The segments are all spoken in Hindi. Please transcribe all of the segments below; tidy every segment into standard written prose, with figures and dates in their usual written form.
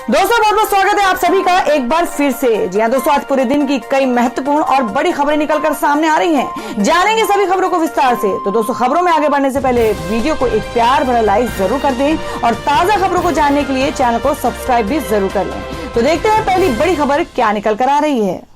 दोस्तों बहुत बहुत स्वागत है आप सभी का एक बार फिर से। जी हाँ दोस्तों, आज पूरे दिन की कई महत्वपूर्ण और बड़ी खबरें निकलकर सामने आ रही हैं। जानेंगे सभी खबरों को विस्तार से। तो दोस्तों खबरों में आगे बढ़ने से पहले वीडियो को एक प्यार भरा लाइक जरूर कर दें और ताजा खबरों को जानने के लिए चैनल को सब्सक्राइब भी जरूर कर लें। तो देखते हैं पहली बड़ी खबर क्या निकल कर आ रही है।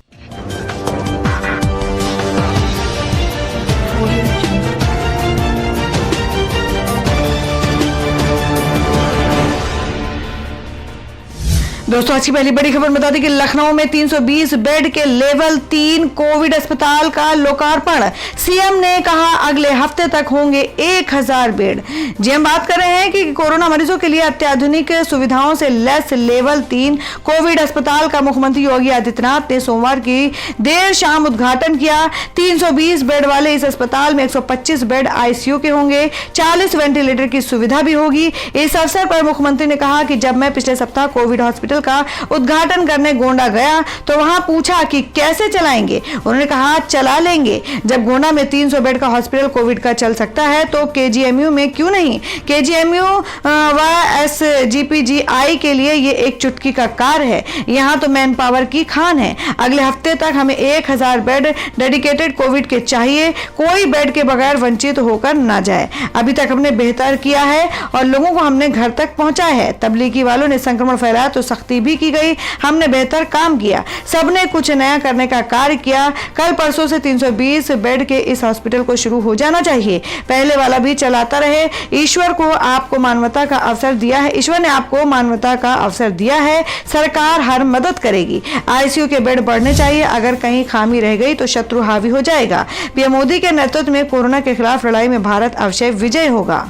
दोस्तों आज की पहली बड़ी खबर बता दें कि लखनऊ में 320 बेड के लेवल 3 कोविड अस्पताल का लोकार्पण। सीएम ने कहा अगले हफ्ते तक होंगे 1000 बेड। जी हम बात कर रहे हैं कि कोरोना मरीजों के लिए अत्याधुनिक सुविधाओं से लैस लेवल 3 कोविड अस्पताल का मुख्यमंत्री योगी आदित्यनाथ ने सोमवार की देर शाम उद्घाटन किया। 320 बेड वाले इस अस्पताल में 125 बेड आईसीयू के होंगे, 40 वेंटिलेटर की सुविधा भी होगी। इस अवसर पर मुख्यमंत्री ने कहा कि जब मैं पिछले सप्ताह कोविड हॉस्पिटल का उद्घाटन करने गोंडा गया तो वहां पूछा कि कैसे चलाएंगे। उन्होंने कहा चला लेंगे। जब गोंडा में 300 बेड का हॉस्पिटल कोविड का चल सकता है तो केजीएमयू में क्यों नहीं। केजीएमयू व एसजीपीजीआई के लिए ये एक चुटकी का कार्य है। यहाँ तो मैन पावर की खान है। अगले हफ्ते तक हमें 1000 बेड डेडिकेटेड कोविड के चाहिए। कोई बेड के बगैर वंचित होकर ना जाए। अभी तक हमने बेहतर किया है और लोगों को हमने घर तक पहुंचाया है। तबलीगी वालों ने संक्रमण फैलाया तो सख्ती भी की गई। हमने बेहतर काम किया। सबने कुछ नया करने का कार्य किया। कल परसों से 320 बेड के इस हॉस्पिटल को शुरू हो जाना चाहिए। पहले वाला भी चलाता रहे। ईश्वर को आपको मानवता का अवसर दिया है। ईश्वर ने आपको मानवता का अवसर दिया है। सरकार हर मदद करेगी। आईसीयू के बेड बढ़ने चाहिए। अगर कहीं खामी रह गई तो शत्रु हावी हो जाएगा। पीएम मोदी के नेतृत्व में कोरोना के खिलाफ लड़ाई में भारत अवश्य विजय होगा।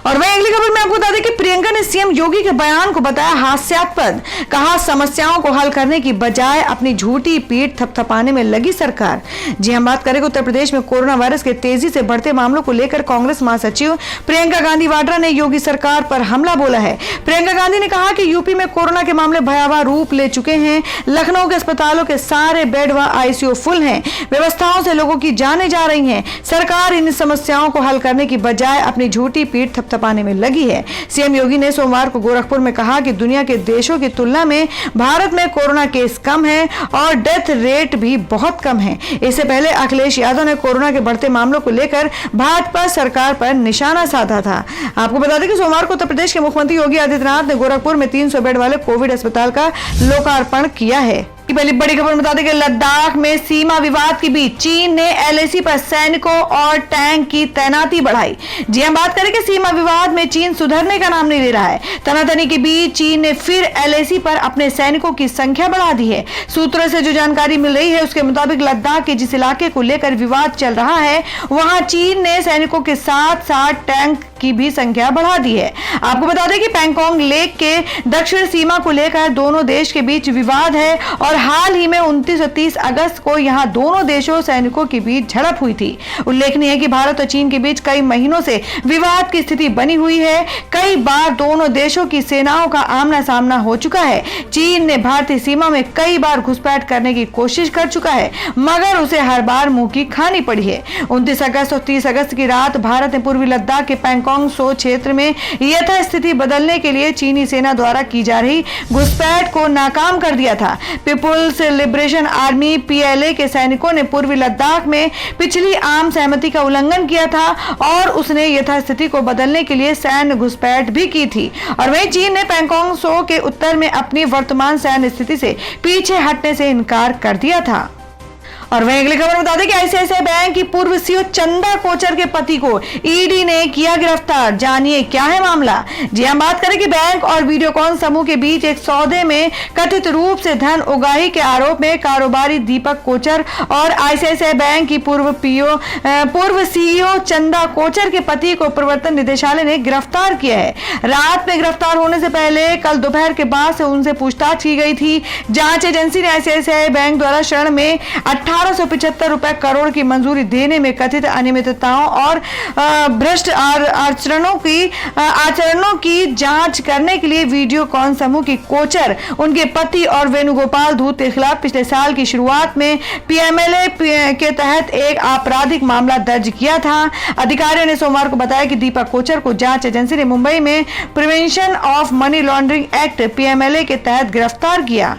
और वहीं अगली खबर में आपको बता दें कि प्रियंका ने सीएम योगी के बयान को बताया हास्यास्पद। कहा समस्याओं को हल करने की बजाय अपनी झूठी पीठ थपथपाने में लगी सरकार। जी हम बात करें उत्तर प्रदेश में कोरोना वायरस के तेजी से बढ़ते मामलों को लेकर कांग्रेस महासचिव प्रियंका गांधी वाड्रा ने योगी सरकार पर हमला बोला है। प्रियंका गांधी ने कहा कि यूपी में कोरोना के मामले भयावह रूप ले चुके हैं। लखनऊ के अस्पतालों के सारे बेड व आईसीयू फुल हैं। व्यवस्थाओं से लोगों की जानें जा रही हैं। सरकार इन समस्याओं को हल करने की बजाय अपनी झूठी पीठ थपथपाने में लगी है। सीएम योगी ने सोमवार को गोरखपुर में कहा कि दुनिया के देशों की तुलना में भारत में कोरोना केस कम है और डेथ रेट भी बहुत कम है। इससे पहले अखिलेश यादव ने कोरोना के बढ़ते मामलों को लेकर भाजपा सरकार पर निशाना साधा था। आपको बता दें कि सोमवार को उत्तर प्रदेश के मुख्यमंत्री योगी आदित्यनाथ ने गोरखपुर में 300 बेड वाले कोविड अस्पताल का लोकार्पण किया है। पहली बड़ी खबर बता दें कि लद्दाख में सीमा विवाद के बीच चीन ने एलएसी पर सैनिकों और टैंक की तैनाती बढ़ाई। जी हम बात करें कि सीमा विवाद में चीन सुधरने का नाम नहीं ले रहा है। तनातनी के बीच चीन ने फिर एलएसी पर अपने सैनिकों की संख्या बढ़ा दी है। सूत्रों से जो जानकारी मिल रही है उसके मुताबिक लद्दाख के जिस इलाके को लेकर विवाद चल रहा है वहां चीन ने सैनिकों के साथ साथ टैंक की भी संख्या बढ़ा दी है। आपको बता दें कि पैंगोंग लेक के दक्षिण सीमा को लेकर दोनों देश के बीच विवाद है और हाल ही में 29 और 30 अगस्त को यहां दोनों देशों सैनिकों के बीच झड़प हुई थी। उल्लेखनीय है कि भारत और चीन के बीच कई महीनों से विवाद की स्थिति बनी हुई है। कई बार दोनों देशों की सेनाओं का आमना सामना हो चुका है। चीन ने भारतीय सीमा में कई बार घुसपैठ करने की कोशिश कर चुका है मगर उसे हर बार मुंह की खानी पड़ी है। 29 अगस्त और 30 अगस्त की रात भारत ने पूर्वी लद्दाख के पैंगोंग सो क्षेत्र में यथास्थिति बदलने के लिए चीनी सेना द्वारा की जा रही घुसपैठ को नाकाम कर दिया था। पीपुल्स लिबरेशन आर्मी पीएलए के सैनिकों ने पूर्वी लद्दाख में पिछली आम सहमति का उल्लंघन किया था और उसने यथास्थिति को बदलने के लिए सैन्य घुसपैठ भी की थी। और वहीं चीन ने पैंगोंग सो के उत्तर में अपनी वर्तमान सैन्य स्थिति से पीछे हटने से इनकार कर दिया था। और वहीं अगली खबर बता दें कि आईसीआईसीआई बैंक की पूर्व सीईओ चंदा कोचर के पति को ईडी ने किया गिरफ्तार। जानिए क्या है मामला। जी हम बात करें कि बैंक और वीडियोकॉन समूह के बीच एक सौदे में कथित रूप से धन उगाही के आरोप में कारोबारी दीपक कोचर और आईसीआईसीआई बैंक की पूर्व सीईओ चंदा कोचर के पति को प्रवर्तन निदेशालय ने गिरफ्तार किया है। रात में गिरफ्तार होने से पहले कल दोपहर के बाद से उनसे पूछताछ की गई थी। जांच एजेंसी ने आईसीआईसीआई बैंक द्वारा शरण में 18 1875 करोड़ की मंजूरी देने में कथित अनियमितताओं और भ्रष्ट आचरणों की जांच करने के लिए वीडियोकॉन समूह की कोचर, उनके पति और वेणुगोपाल धूत के खिलाफ पिछले साल की शुरुआत में पीएमएलए के तहत एक आपराधिक मामला दर्ज किया था। अधिकारियों ने सोमवार को बताया कि दीपक कोचर को जांच एजेंसी ने मुंबई में prevention of money laundering act PMLA के तहत गिरफ्तार किया।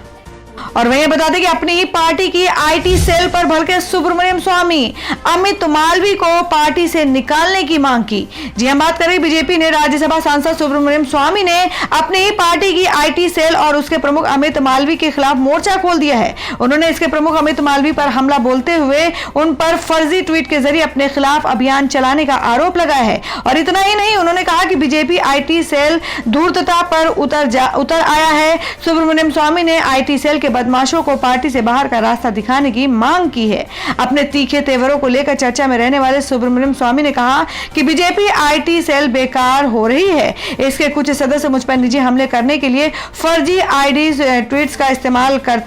और वहीं बता दें कि अपनी ही पार्टी की आईटी सेल पर भड़के सुब्रमण्यम स्वामी, अमित मालवीय को पार्टी से निकालने की मांग की। जी हम बात करें, बीजेपी ने राज्यसभा सांसद सुब्रमण्यम स्वामी ने अपनी ही पार्टी की आईटी सेल और उसके प्रमुख अमित मालवीय के खिलाफ मोर्चा खोल दिया है। उन्होंने इसके प्रमुख अमित मालवीय पर हमला बोलते हुए उन पर फर्जी ट्वीट के जरिए अपने खिलाफ अभियान चलाने का आरोप लगाया है। और इतना ही नहीं, उन्होंने कहा कि बीजेपी आईटी सेल धूर्तता पर उतर आया है। सुब्रमण्यम स्वामी ने आईटी सेल के बदमाशों को पार्टी से बाहर का रास्ता दिखाने की मांग की है। अपने तीखे तेवरों को लेकर चर्चा में रहने वाले सुब्रमण्यम स्वामी ने कहा कि बीजेपी आईटी सेल बेकार हो रही है। इसके कुछ सदस्य मुझ पर निजी हमले करने के लिए फर्जी आईडी ट्वीट्स का इस्तेमाल कर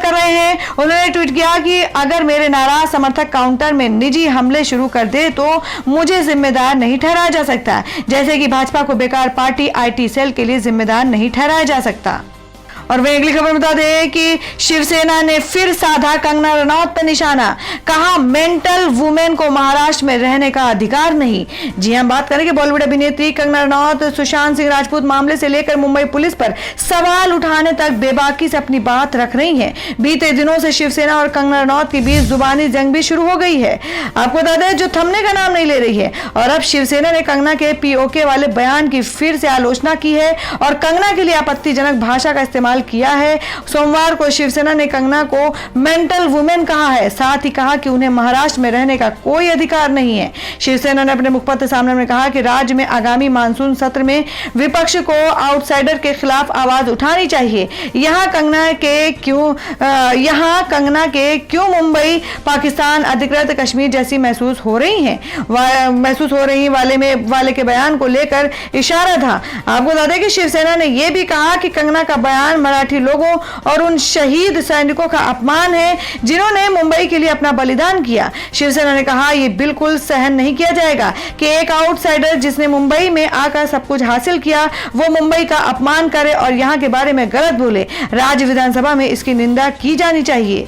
रहे हैं। उन्होंने ट्वीट किया कि अगर मेरे नाराज समर्थक काउंटर में निजी हमले शुरू कर दे तो मुझे जिम्मेदार नहीं ठहराया जा सकता, जैसे कि भाजपा को बेकार पार्टी आईटी सेल के लिए जिम्मेदार नहीं ठहराया जा सकता। और वही अगली खबर बता दें कि शिवसेना ने फिर साधा कंगना रनौत पर निशाना, कहा मेंटल वुमेन को महाराष्ट्र में रहने का अधिकार नहीं। जी हम बात करें कि बॉलीवुड अभिनेत्री कंगना रनौत सुशांत सिंह राजपूत मामले से लेकर मुंबई पुलिस पर सवाल उठाने तक बेबाकी से अपनी बात रख रही हैं। बीते दिनों से शिवसेना और कंगना रनौत के बीच जुबानी जंग भी शुरू हो गई है। आपको बता दें, जो थमने का नाम नहीं ले रही है। और अब शिवसेना ने कंगना के पीओके वाले बयान की फिर से आलोचना की है और कंगना के लिए आपत्तिजनक भाषा का इस्तेमाल किया है। सोमवार को शिवसेना ने कंगना को मेंटल वुमेन कहा है, साथ ही कहा कि उन्हें महाराष्ट्र में रहने का कोई अधिकार नहीं है। शिवसेना ने अपने मुखपत्र सामने में कहा कि राज्य में आगामी मानसून सत्र में विपक्ष को आउटसाइडर के खिलाफ आवाज उठानी चाहिए। यहाँ कंगना के क्यों मुंबई पाकिस्तान अधिकृत कश्मीर जैसी महसूस हो रही वाले के बयान को लेकर इशारा था। आपको बता दें कि शिवसेना ने यह भी कहा कि कंगना का बयान मराठी लोगों और उन शहीद सैनिकों का अपमान है जिन्होंने मुंबई के लिए अपना बलिदान किया। शिवसेना ने कहा यह बिल्कुल सहन नहीं किया जाएगा कि एक आउटसाइडर जिसने मुंबई में आकर सब कुछ हासिल किया वो मुंबई का अपमान करे और यहां के बारे में गलत बोले। राज्य विधानसभा में इसकी निंदा की जानी चाहिए।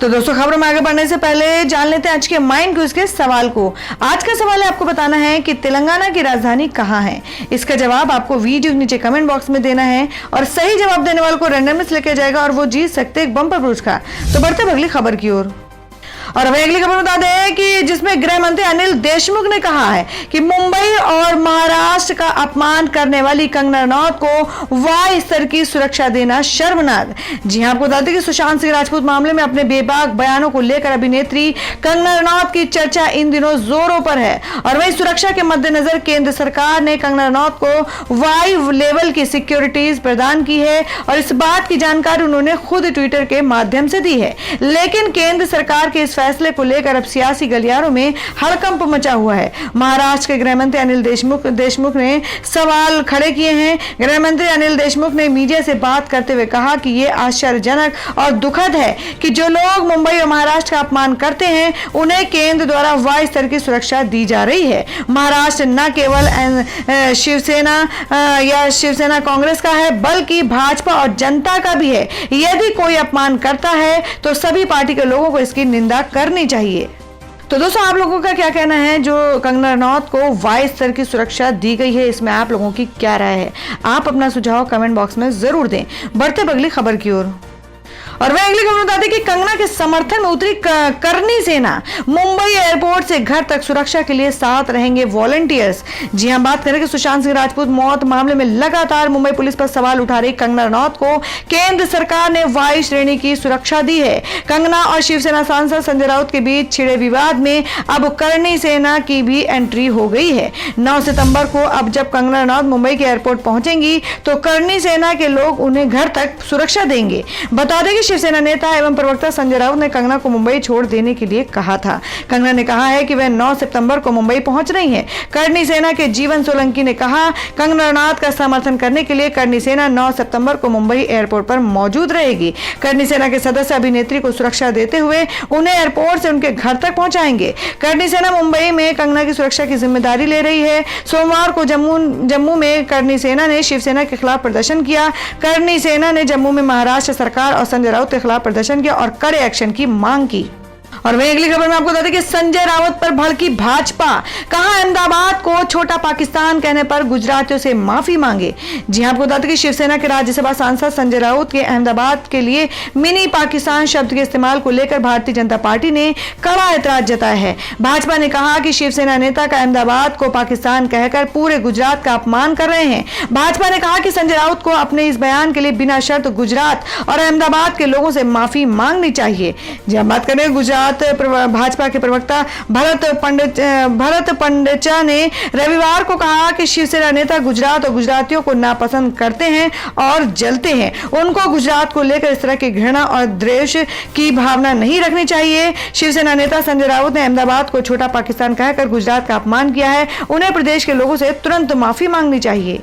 तो दोस्तों, खबर में आगे बढ़ने से पहले जान लेते हैं आज के माइंड क्विज के सवाल को। आज का सवाल है आपको बताना है कि तेलंगाना की राजधानी कहाँ है। इसका जवाब आपको वीडियो के नीचे कमेंट बॉक्स में देना है और सही जवाब देने वाले को रैंडमली लेकर जाएगा और वो जीत सकते हैं एक बम्पर पुरस्कार। तो बढ़ते अगली खबर की ओर। और वही अगली खबर बता दें कि जिसमें गृह मंत्री अनिल देशमुख ने कहा है कि मुंबई और महाराष्ट्र का अपमान करने वाली कंगना रनौत को वाई स्तर की सुरक्षा देना शर्मनाक। जी हां, आपको बता दें कि सुशांत सिंह राजपूत मामले में अपने बेबाक बयानों को लेकर अभिनेत्री कंगना रनौत की चर्चा इन दिनों जोरों पर है। और वही सुरक्षा के मद्देनजर केंद्र सरकार ने कंगना रनौत को वाई लेवल की सिक्योरिटीज प्रदान की है और इस बात की जानकारी उन्होंने खुद ट्विटर के माध्यम से दी है। लेकिन केंद्र सरकार के इस फैसले को लेकर अब सियासी गलियारों में हड़कंप मचा हुआ है। महाराष्ट्र के गृह मंत्री अनिल देशमुख ने सवाल खड़े किए हैं। गृह मंत्री अनिल देशमुख ने मीडिया से बात करते हुए कहा कि यह आश्चर्यजनक और दुखद है कि जो लोग मुंबई और महाराष्ट्र का अपमान करते हैं उन्हें केंद्र द्वारा वाई स्तर की सुरक्षा दी जा रही है। महाराष्ट्र न केवल शिवसेना कांग्रेस का है बल्कि भाजपा और जनता का भी है। यदि कोई अपमान करता है तो सभी पार्टी के लोगों को इसकी निंदा करनी चाहिए। तो दोस्तों, आप लोगों का क्या कहना है जो कंगना रनौत को वाई स्तर की सुरक्षा दी गई है, इसमें आप लोगों की क्या राय है? आप अपना सुझाव कमेंट बॉक्स में जरूर दें। बढ़ते अगली खबर की ओर। और वह अगली खबर बताते कि कंगना के समर्थन में उतरी करनी सेना। मुंबई एयरपोर्ट से घर तक सुरक्षा के लिए साथ रहेंगे वॉलंटियर्स। जी हां, बात करें कि सुशांत सिंह राजपूत मौत मामले में लगातार मुंबई पुलिस पर सवाल उठा रही कंगना रनौत को केंद्र सरकार ने वाई श्रेणी की सुरक्षा दी है। कंगना और शिवसेना सांसद संजय राउत के बीच छिड़े विवाद में अब करनी सेना की भी एंट्री हो गई है। 9 सितंबर को अब जब कंगना रनौत मुंबई के एयरपोर्ट पहुंचेंगी तो करनी सेना के लोग उन्हें घर तक सुरक्षा देंगे। बता दें कि शिवसेना नेता एवं प्रवक्ता संजय राउत ने कंगना को मुंबई छोड़ देने के लिए कहा था। कंगना ने कहा है कि वह 9 सितंबर को मुंबई पहुंच रही हैं। करणी सेना के जीवन सोलंकी ने कहा, कंगना रनौत का समर्थन करने के लिए करणी सेना 9 सितंबर को मुंबई एयरपोर्ट पर मौजूद रहेगी। करणी सेना के सदस्य अभिनेत्री को सुरक्षा देते हुए उन्हें एयरपोर्ट से उनके घर तक पहुंचाएंगे। करणी सेना मुंबई में कंगना की सुरक्षा की जिम्मेदारी ले रही है। सोमवार को जम्मू में करणी सेना ने शिवसेना के खिलाफ प्रदर्शन किया। करणी सेना ने जम्मू में महाराष्ट्र सरकार और संजय राउत के खिलाफ प्रदर्शन किया और कड़े एक्शन की मांग की। और वहीं अगली खबर में आपको बता दें कि संजय राउत पर भड़की भाजपा, कहा अहमदाबाद को छोटा पाकिस्तान कहने पर गुजरातियों से माफी मांगे। जी हां, आपको बता दें कि शिवसेना के राज्यसभा सांसद संजय राउत के अहमदाबाद के लिए मिनी पाकिस्तान शब्द के इस्तेमाल को लेकर भारतीय जनता पार्टी ने कड़ा ऐतराज जताया है। भाजपा ने कहा कि शिवसेना नेता का अहमदाबाद को पाकिस्तान कहकर पूरे गुजरात का अपमान कर रहे हैं। भाजपा ने कहा कि संजय राउत को अपने इस बयान के लिए बिना शर्त गुजरात और अहमदाबाद के लोगों से माफी मांगनी चाहिए। जब बात करें गुजरात भाजपा के प्रवक्ता भरत पंडचा ने रविवार को कहा कि शिवसेना नेता गुजरात और गुजरातियों को नापसंद करते हैं और जलते हैं। उनको गुजरात को लेकर इस तरह की घृणा और द्वेष की भावना नहीं रखनी चाहिए। शिवसेना नेता संजय राउत ने अहमदाबाद को छोटा पाकिस्तान कहकर गुजरात का अपमान किया है। उन्हें प्रदेश के लोगों से तुरंत माफी मांगनी चाहिए।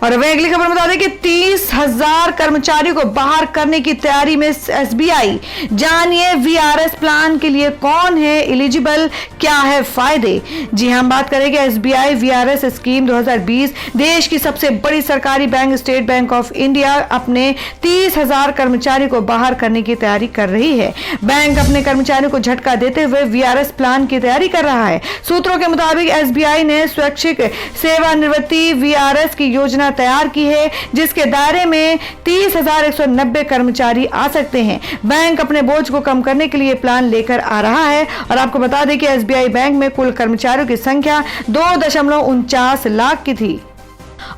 और वह अगली खबर बता दें कि 30,000 कर्मचारियों को बाहर करने की तैयारी में एसबीआई। जानिए वीआरएस प्लान के लिए कौन है एलिजिबल, क्या है फायदे। जी हम बात करेंगे एसबीआई वीआरएस स्कीम 2020। देश की सबसे बड़ी सरकारी bank state bank of India अपने 30,000 कर्मचारियों को बाहर करने की तैयारी कर रही है। बैंक अपने कर्मचारियों को झटका देते हुए वीआरएस प्लान की तैयारी कर रहा है। सूत्रों के मुताबिक एसबीआई ने स्वैच्छिक सेवानिवृत्ति वीआरएस की योजना तैयार की है, जिसके दायरे में 30,190 कर्मचारी आ सकते हैं। बैंक अपने बोझ को कम करने के लिए प्लान लेकर आ रहा है। और आपको बता दें कि एसबीआई बैंक में कुल कर्मचारियों की संख्या 2.49 लाख की थी।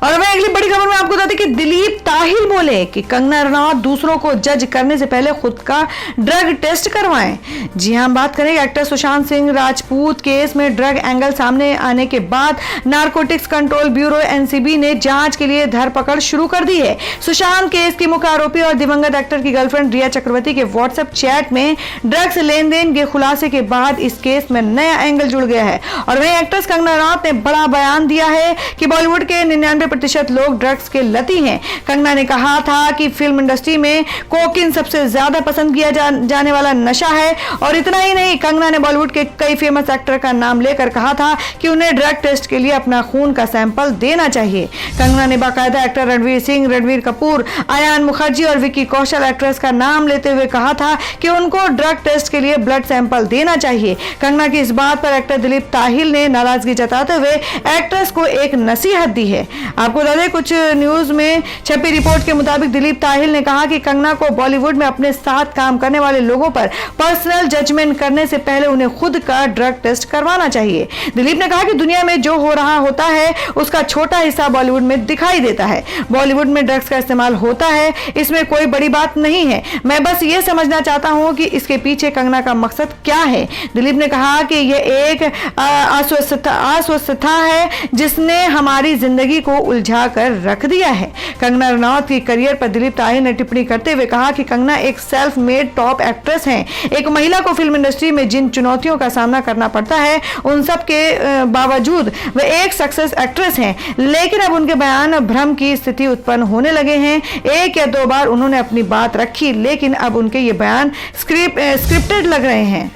और वह अगली बड़ी खबर में आपको बता दें कि दिलीप ताहिल बोले कि कंगना रनौत दूसरों को जज करने से पहले खुद का ड्रग टेस्ट करवाएं। जी हां, बात करेंगे एक्टर सुशांत सिंह राजपूत केस में ड्रग एंगल सामने आने के बाद नारकोटिक्स कंट्रोल ब्यूरो एनसीबी ने जांच के लिए धरपकड़ शुरू कर दी है। सुशांत केस की मुख्य आरोपी और दिवंगत एक्टर की गर्लफ्रेंड रिया चक्रवर्ती के व्हाट्सएप चैट में ड्रग्स लेन देन के खुलासे के बाद इस केस में नया एंगल जुड़ गया है। और वहीं एक्ट्रेस कंगना रनौत ने बड़ा बयान दिया है कि बॉलीवुड के 99% लोग ड्रग्स के लती हैं। कंगना ने कहा था कि फिल्म इंडस्ट्री में कोकीन सबसे ज्यादा पसंद किया जाने वाला नशा है। और इतना ही नहीं, कंगना ने बॉलीवुड के कई फेमस एक्टर का नाम लेकर कहा था कि उन्हें ड्रग टेस्ट के लिए अपना खून का सैंपल देना चाहिए। कंगना ने बाकायदा एक्टर रणवीर सिंह, रणवीर कपूर, आयान मुखर्जी और विक्की कौशल एक्ट्रेस का नाम लेते हुए कहा था कि उनको ड्रग टेस्ट के लिए ब्लड सैंपल देना चाहिए। कंगना की इस बात पर एक्टर दिलीप ताहिल ने नाराजगी जताते हुए एक्ट्रेस को एक नसीहत दी है। आपको बता दें, कुछ न्यूज में छपी रिपोर्ट के मुताबिक दिलीप ताहिल ने कहा कि कंगना को बॉलीवुड में अपने साथ काम करने वाले लोगों पर पर्सनल जजमेंट करने से पहले उन्हें खुद का ड्रग टेस्ट करवाना चाहिए। दिलीप ने कहा कि दुनिया में जो हो रहा होता है उसका छोटा हिस्सा बॉलीवुड में दिखाई देता है। बॉलीवुड में ड्रग्स का इस्तेमाल होता है, इसमें कोई बड़ी बात नहीं है। मैं बस ये समझना चाहता हूं कि इसके पीछे कंगना का मकसद क्या है। दिलीप ने कहा कि यह एक अस्वस्थता है जिसने हमारी जिंदगी को उलझा कर रख दिया है। कंगना रनौत की करियर पर दिलीप ताहिल ने टिप्पणी करते हुए कहा कि कंगना एक सेल्फ मेड टॉप एक्ट्रेस हैं। एक महिला को फिल्म इंडस्ट्री में जिन चुनौतियों का सामना करना पड़ता है उन सब के बावजूद वे एक सक्सेस एक्ट्रेस हैं। लेकिन अब उनके बयान भ्रम की स्थिति उत्पन्न होने लगे हैं। एक या दो बार उन्होंने अपनी बात रखी, लेकिन अब उनके ये बयान स्क्रिप्टेड लग रहे हैं।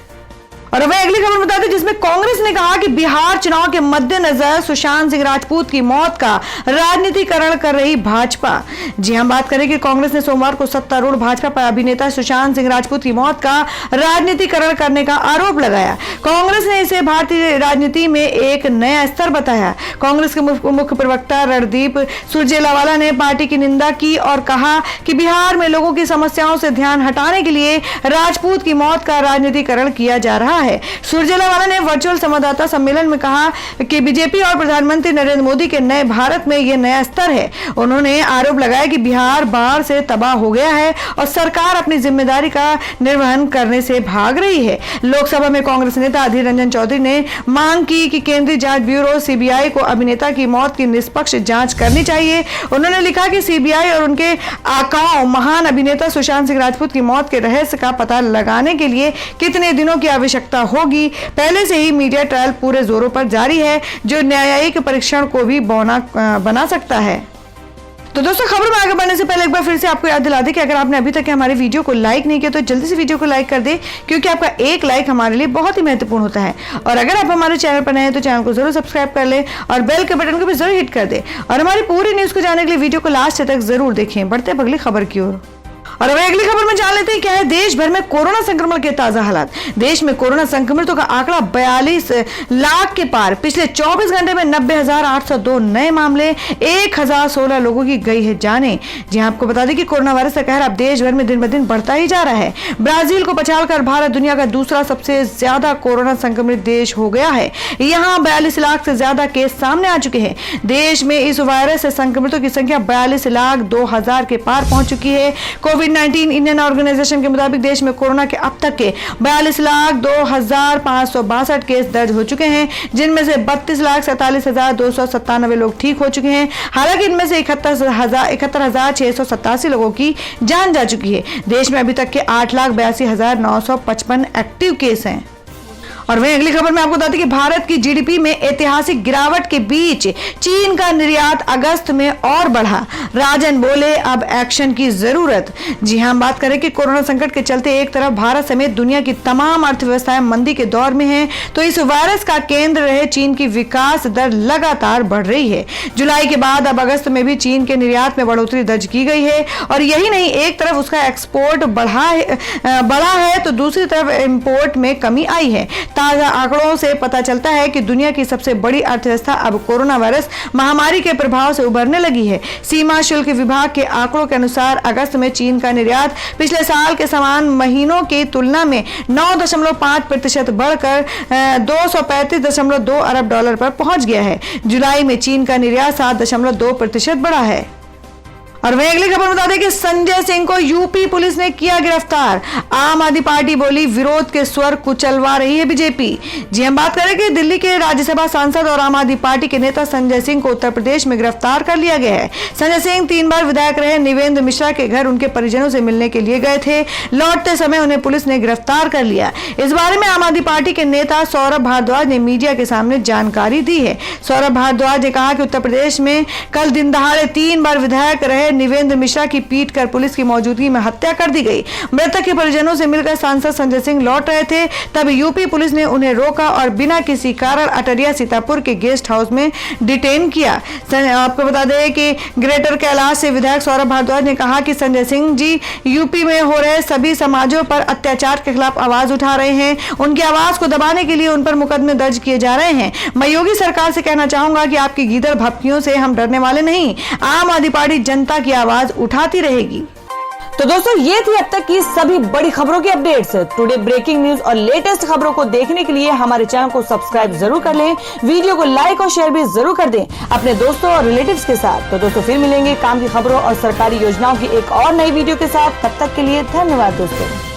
और वह अगली खबर बता दें जिसमें कांग्रेस ने कहा कि बिहार चुनाव के मद्देनजर सुशांत सिंह राजपूत की मौत का राजनीतिकरण कर रही भाजपा। जी हम बात करें कि कांग्रेस ने सोमवार को सत्तारूढ़ भाजपा पर अभिनेता सुशांत सिंह राजपूत की मौत का राजनीतिकरण करने का आरोप लगाया। कांग्रेस ने इसे भारतीय राजनीति में एक नया स्तर बताया। कांग्रेस के मुख्य प्रवक्ता रणदीप सुरजेवाला ने पार्टी की निंदा की और कहा कि बिहार में लोगों की समस्याओं से ध्यान हटाने के लिए राजपूत की मौत का राजनीतिकरण किया जा रहा है। है। सुरजेवाला ने वर्चुअल संवाददाता सम्मेलन में कहा कि बीजेपी और प्रधानमंत्री नरेंद्र मोदी के नए भारत में यह नया स्तर है। उन्होंने आरोप लगाया कि बिहार बाढ़ से तबाह हो गया है और सरकार अपनी जिम्मेदारी का निर्वहन करने से भाग रही है। लोकसभा में कांग्रेस नेता अधीर रंजन चौधरी ने मांग की कि केंद्रीय जांच ब्यूरो सीबीआई को अभिनेता की मौत की निष्पक्ष जांच करनी चाहिए। उन्होंने लिखा कि सीबीआई और उनके आकाओं महान अभिनेता सुशांत सिंह राजपूत की मौत के रहस्य का पता लगाने के लिए कितने दिनों की आवश्यकता होगी। पहले से ही मीडिया ट्रायल पूरे जोरों पर जारी है जो न्यायिक परीक्षण को भी बना सकता है। तो दोस्तों, खबर में आगे बढ़ने से पहले एक बार फिर से आपको याद दिला दें कि अगर आपने अभी तक हमारे वीडियो को लाइक नहीं किया तो जल्दी से वीडियो को लाइक कर दें, क्योंकि आपका एक लाइक हमारे लिए बहुत ही महत्वपूर्ण होता है। और अगर आप हमारे चैनल पर नए हैं तो चैनल को जरूर सब्सक्राइब कर लें और बेल के बटन को भी जरूर हिट कर दें। और हमारी पूरी न्यूज को जानने के लिए वीडियो को लास्ट तक जरूर देखें। बढ़ते हैं अगली खबर की ओर। और अब अगली खबर में जान लेते हैं क्या है देश भर में कोरोना संक्रमण के ताजा हालात। देश में कोरोना संक्रमितों का आंकड़ा 42 लाख के पार। पिछले 24 घंटे में 90,802 नए मामले, 1,016 लोगों की गई है जाने। जी आपको बता दें कि कोरोना वायरस का कहर अब देश भर में दिन ब दिन बढ़ता ही जा रहा है। ब्राजील को पछाड़कर भारत दुनिया का दूसरा सबसे ज्यादा कोरोना संक्रमित देश हो गया है। यहाँ 42 लाख से ज्यादा केस सामने आ चुके हैं। देश में इस वायरस से संक्रमितों की संख्या 42,02,000 के पार पहुंच चुकी है। कोविड-19 इंडियन ऑर्गेनाइजेशन के मुताबिक देश में कोरोना के अब तक के 42,02,562 केस दर्ज हो चुके हैं, जिनमें से 32,47,297 लोग ठीक हो चुके हैं। हालांकि इनमें से 71,687 लोगों की जान जा चुकी है। देश में अभी तक के 8,82,955 एक्टिव केस हैं। और वहीं अगली खबर में आपको बताते हैं कि भारत की जीडीपी में ऐतिहासिक गिरावट के बीच चीन का निर्यात अगस्त में और बढ़ा। राजन बोले अब एक्शन की जरूरत। जी हां, बात करें कि कोरोना संकट के चलते एक तरफ भारत समेत दुनिया की तमाम अर्थव्यवस्थाएं मंदी के दौर में हैं, तो इस वायरस का केंद्र रहे चीन की विकास दर लगातार बढ़ रही है। जुलाई के बाद अब अगस्त में भी चीन के निर्यात में बढ़ोतरी दर्ज की गई है। और यही नहीं, एक तरफ उसका एक्सपोर्ट बढ़ा है तो दूसरी तरफ इंपोर्ट में कमी आई है। ताजा आंकड़ों से पता चलता है कि दुनिया की सबसे बड़ी अर्थव्यवस्था अब कोरोना वायरस महामारी के प्रभाव से उभरने लगी है। सीमा शुल्क विभाग के आंकड़ों के अनुसार अगस्त में चीन का निर्यात पिछले साल के समान महीनों की तुलना में 9.5% बढ़कर 235.2 अरब डॉलर पर पहुंच गया है। जुलाई में चीन का निर्यात 7.2% बढ़ा है। और वहीं अगली खबर बता दें कि संजय सिंह को यूपी पुलिस ने किया गिरफ्तार। आम आदमी पार्टी बोली विरोध के स्वर कुचलवा रही है बीजेपी। जी हम बात करें कि दिल्ली के राज्यसभा सांसद और आम आदमी पार्टी के नेता संजय सिंह को उत्तर प्रदेश में गिरफ्तार कर लिया गया है। संजय सिंह 3 बार विधायक रहे निवेंद्र मिश्रा के घर उनके परिजनों से मिलने के लिए गए थे। लौटते समय उन्हें पुलिस ने गिरफ्तार कर लिया। इस बारे में आम आदमी पार्टी के नेता सौरभ भारद्वाज ने मीडिया के सामने जानकारी दी है। सौरभ भारद्वाज ने कहा कि उत्तर प्रदेश में कल दिन दहाड़े 3 बार विधायक रहे निवेंद्र मिश्रा की पीट कर पुलिस की मौजूदगी में हत्या कर दी गई। मृतक के परिजनों से मिलकर सांसद संजय सिंह लौट रहे थे, तब यूपी पुलिस ने उन्हें रोका और बिना किसी कारण अटरिया सीतापुर के गेस्ट हाउस में डिटेन किया। आपको बता दें कि ग्रेटर कैलाश से विधायक सौरभ भारद्वाज ने कहा कि संजय सिंह जी यूपी में हो रहे सभी समाजों पर अत्याचार के खिलाफ आवाज उठा रहे हैं। उनकी आवाज को दबाने के लिए उन पर मुकदमे दर्ज किए जा रहे हैं। मैं योगी सरकार से कहना चाहूंगा कि आपकी गीदड़ भपकियों से हम डरने वाले नहीं। आम आदमी पार्टी जनता की आवाज उठाती रहेगी। तो दोस्तों, ये थी अब तक की सभी बड़ी खबरों की अपडेट्स। टुडे ब्रेकिंग न्यूज और लेटेस्ट खबरों को देखने के लिए हमारे चैनल को सब्सक्राइब जरूर कर लें। वीडियो को लाइक और शेयर भी जरूर कर दें अपने दोस्तों और रिलेटिव्स के साथ। तो दोस्तों, फिर मिलेंगे काम की खबरों और सरकारी योजनाओं की एक और नई वीडियो के साथ। तब तक के लिए धन्यवाद दोस्तों।